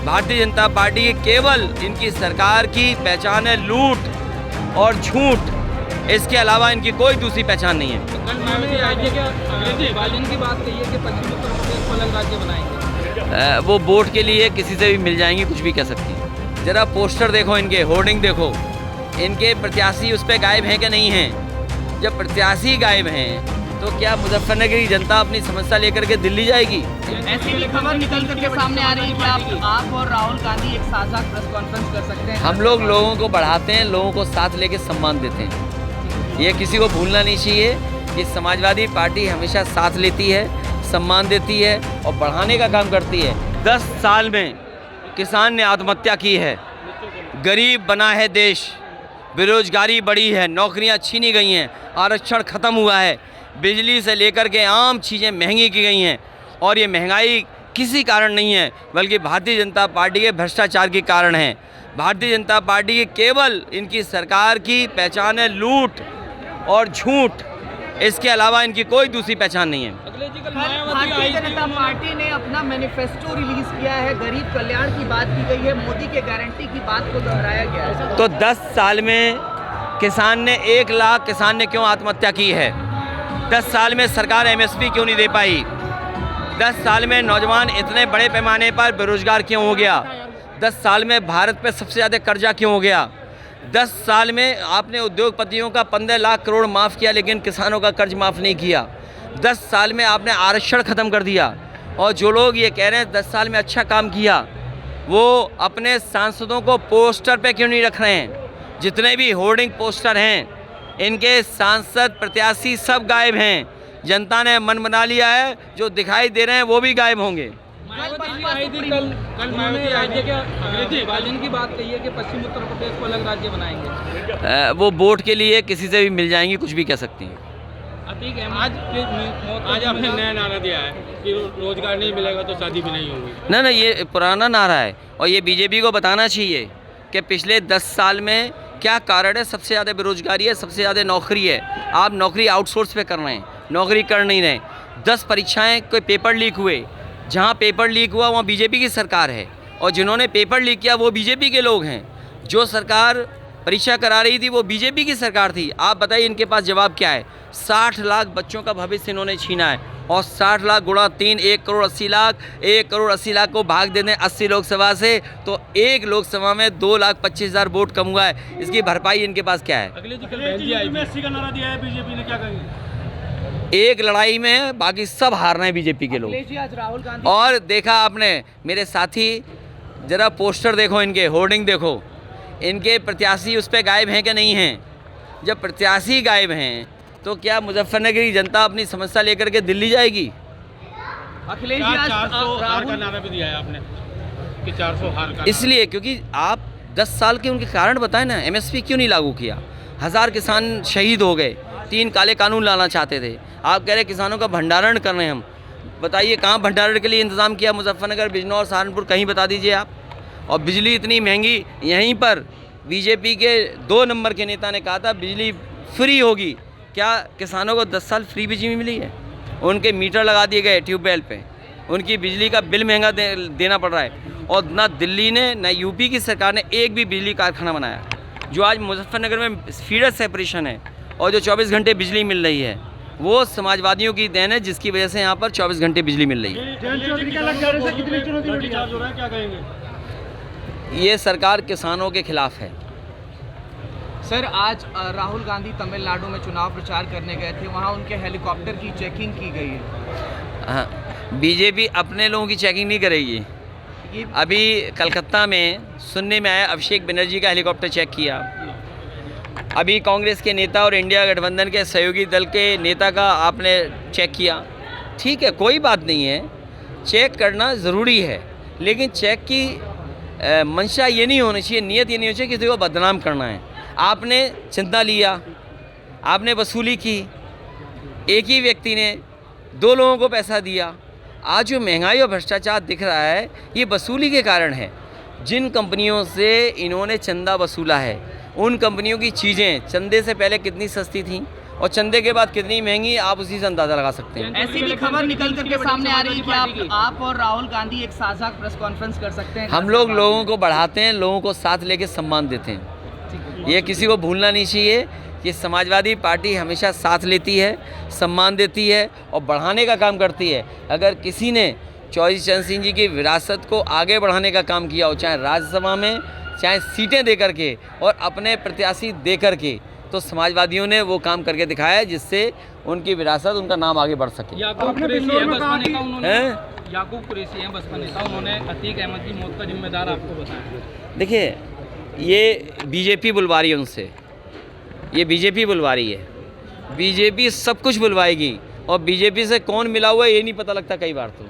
Bharatiya Janata party की केवल इनकी सरकार की पहचान है लूट और झूठ, इसके अलावा इनकी कोई दूसरी पहचान नहीं है। कल विभाजन की बात कही है कि पश्चिम उत्तर प्रदेश को अलग राज्य बनाएंगे। वो वोट के लिए किसी से भी मिल जाएंगी, कुछ भी कह सकती है। जरा पोस्टर देखो, इनके होर्डिंग देखो, इनके प्रत्याशी उस पर गायब हैं कि नहीं हैं। जब प्रत्याशी गायब हैं तो क्या मुजफ्फरनगर की जनता अपनी समस्या लेकर के दिल्ली जाएगी? ऐसी भी खबर निकल करके सामने आ रही है कि आप और राहुल गांधी एक साझा प्रेस कॉन्फ्रेंस कर सकते हैं। हम लोग लोगों को बढ़ाते हैं, लोगों को साथ लेके सम्मान देते हैं। ये किसी को भूलना नहीं चाहिए कि समाजवादी पार्टी हमेशा साथ लेती है, सम्मान देती है और बढ़ाने का काम करती है। 10 साल में किसान ने आत्महत्या की है, गरीब बना है देश, बेरोजगारी बढ़ी है, नौकरियां छीनी गई हैं, आरक्षण ख़त्म हुआ है, बिजली से लेकर के आम चीज़ें महंगी की गई हैं। और ये महंगाई किसी कारण नहीं है बल्कि भारतीय जनता पार्टी के भ्रष्टाचार के कारण है। भारतीय जनता पार्टी की केवल इनकी सरकार की पहचान है लूट और झूठ, इसके अलावा इनकी कोई दूसरी पहचान नहीं है। भारतीय जनता पार्टी ने अपना मैनिफेस्टो रिलीज किया है, गरीब कल्याण की बात की गई है, मोदी के गारंटी की बात को दोहराया गया है। तो 10 साल में किसान ने 1 लाख किसान ने क्यों आत्महत्या की है? 10 साल में सरकार MSP क्यों नहीं दे पाई? 10 साल में नौजवान इतने बड़े पैमाने पर बेरोजगार क्यों हो गया? 10 साल में भारत पे सबसे ज़्यादा कर्जा क्यों हो गया? 10 साल में आपने उद्योगपतियों का 15 लाख करोड़ माफ़ किया लेकिन किसानों का कर्ज माफ़ नहीं किया। 10 साल में आपने आरक्षण ख़त्म कर दिया। और जो लोग ये कह रहे हैं 10 साल में अच्छा काम किया, वो अपने सांसदों को पोस्टर पे क्यों नहीं रख रहे हैं? जितने भी होर्डिंग पोस्टर हैं, इनके सांसद प्रत्याशी सब गायब हैं। जनता ने मन बना लिया है, जो दिखाई दे रहे हैं वो भी गायब होंगे। कल मायावती आई थी क्या विभाजन की बात कही है कि पश्चिम उत्तर प्रदेश को अलग राज्य बनाएंगे। वो वोट के लिए किसी से भी मिल जाएंगी, कुछ भी कह सकती हैं। आज आपने नया नारा दिया है कि रोजगार नहीं मिलेगा तो शादी भी नहीं होगी। ना, ये पुराना नारा है और ये बीजेपी को बताना चाहिए कि पिछले 10 साल में क्या कारण है। सबसे ज़्यादा बेरोजगारी है, सबसे ज़्यादा नौकरी है। आप नौकरी आउटसोर्स पे कर रहे हैं, नौकरी कर नहीं रहे। 10 परीक्षाएं, कोई पेपर लीक हुए, जहां पेपर लीक हुआ वहां बीजेपी की सरकार है और जिन्होंने पेपर लीक किया वो बीजेपी के लोग हैं। जो सरकार परीक्षा करा रही थी वो बीजेपी की सरकार थी। आप बताइए इनके पास जवाब क्या है? 60 लाख बच्चों का भविष्य इन्होंने छीना है और 60 लाख गुणा 3, 1 करोड़ 80 लाख। 1 करोड़ 80 लाख को भाग देने 80 लोकसभा से तो एक लोकसभा में 2,25,000 वोट कम हुआ है। इसकी भरपाई इनके पास क्या है? का नारा दिया है बीजेपी ने, क्या कहेंगे? एक लड़ाई में बाकी सब हार रहे हैं बीजेपी के लोग। आज राहुल गांधी और देखा आपने मेरे साथी, जरा पोस्टर देखो, इनके होर्डिंग देखो, इनके प्रत्याशी उस पर गायब हैं कि नहीं हैं। जब प्रत्याशी गायब हैं तो क्या मुजफ्फरनगर की जनता अपनी समस्या लेकर के दिल्ली जाएगी? अखिलेश जी आज 400 हार का नारा भी दिया है आपने कि 400 हार का। इसलिए क्योंकि आप 10 साल के उनके कारण बताएं ना। MSP क्यों नहीं लागू किया? 1000 किसान शहीद हो गए, 3 काले कानून लाना चाहते थे। आप कह रहे किसानों का भंडारण कर रहे हैं हम। बताइए कहाँ भंडारण के लिए इंतज़ाम किया? मुजफ्फरनगर, बिजनौर, सहारनपुर, कहीं बता दीजिए आप। और बिजली इतनी महंगी, यहीं पर बीजेपी के 2 नंबर के नेता ने कहा था बिजली फ्री होगी। क्या किसानों को 10 साल फ्री बिजली मिली है? उनके मीटर लगा दिए गए ट्यूबवेल पे, उनकी बिजली का बिल महंगा देना पड़ रहा है। और ना दिल्ली ने ना यूपी की सरकार ने एक भी बिजली कारखाना बनाया। जो आज मुजफ्फरनगर में फीडर सेपरेशन है और जो 24 घंटे बिजली मिल रही है, वो समाजवादियों की देन है, जिसकी वजह से यहाँ पर 24 घंटे बिजली मिल रही है। ये सरकार किसानों के खिलाफ है। सर, आज राहुल गांधी तमिलनाडु में चुनाव प्रचार करने गए थे, वहां उनके हेलीकॉप्टर की चेकिंग की गई है। हाँ, बीजेपी अपने लोगों की चेकिंग नहीं करेगी। अभी कलकत्ता में सुनने में आया अभिषेक बनर्जी का हेलीकॉप्टर चेक किया। अभी कांग्रेस के नेता और इंडिया गठबंधन के सहयोगी दल के नेता का आपने चेक किया। ठीक है, कोई बात नहीं है, चेक करना ज़रूरी है, लेकिन चेक की मंशा ये नहीं होनी चाहिए, नीयत ये नहीं होनी चाहिए किसी को बदनाम करना है। आपने चंदा लिया, आपने वसूली की, एक ही व्यक्ति ने 2 लोगों को पैसा दिया। आज जो महंगाई और भ्रष्टाचार दिख रहा है, ये वसूली के कारण है। जिन कंपनियों से इन्होंने चंदा वसूला है, उन कंपनियों की चीज़ें चंदे से पहले कितनी सस्ती थीं और चंदे के बाद कितनी महंगी आप उसी से अंदाज़ा लगा सकते हैं। ऐसी भी खबर निकल करके सामने आ रही है कि आप और राहुल गांधी एक साझा प्रेस कॉन्फ्रेंस कर सकते हैं। हम लोग लोगों को बढ़ाते हैं, लोगों को साथ लेके सम्मान देते हैं। ये किसी को भूलना नहीं चाहिए कि समाजवादी पार्टी हमेशा साथ लेती है, सम्मान देती है और बढ़ाने का काम करती है। अगर किसी ने चौधरी चरण सिंह जी की विरासत को आगे बढ़ाने का काम किया हो, चाहे राज्यसभा में, चाहे सीटें दे करके और अपने प्रत्याशी दे करके, तो समाजवादियों ने वो काम करके दिखाया है जिससे उनकी विरासत, उनका नाम आगे बढ़ सके। याकूब कुरैशी है बसपा नेता, उन्होंने याकूब कुरैशी हैं बसपा नेता, उन्होंने अतीक अहमद की मौत का जिम्मेदार आपको बताया। देखिए, ये बीजेपी बुलवा रही है उनसे, ये बीजेपी बुलवा रही है। बीजेपी सब कुछ बुलवाएगी और बीजेपी से कौन मिला हुआ है ये नहीं पता लगता कई बार तो।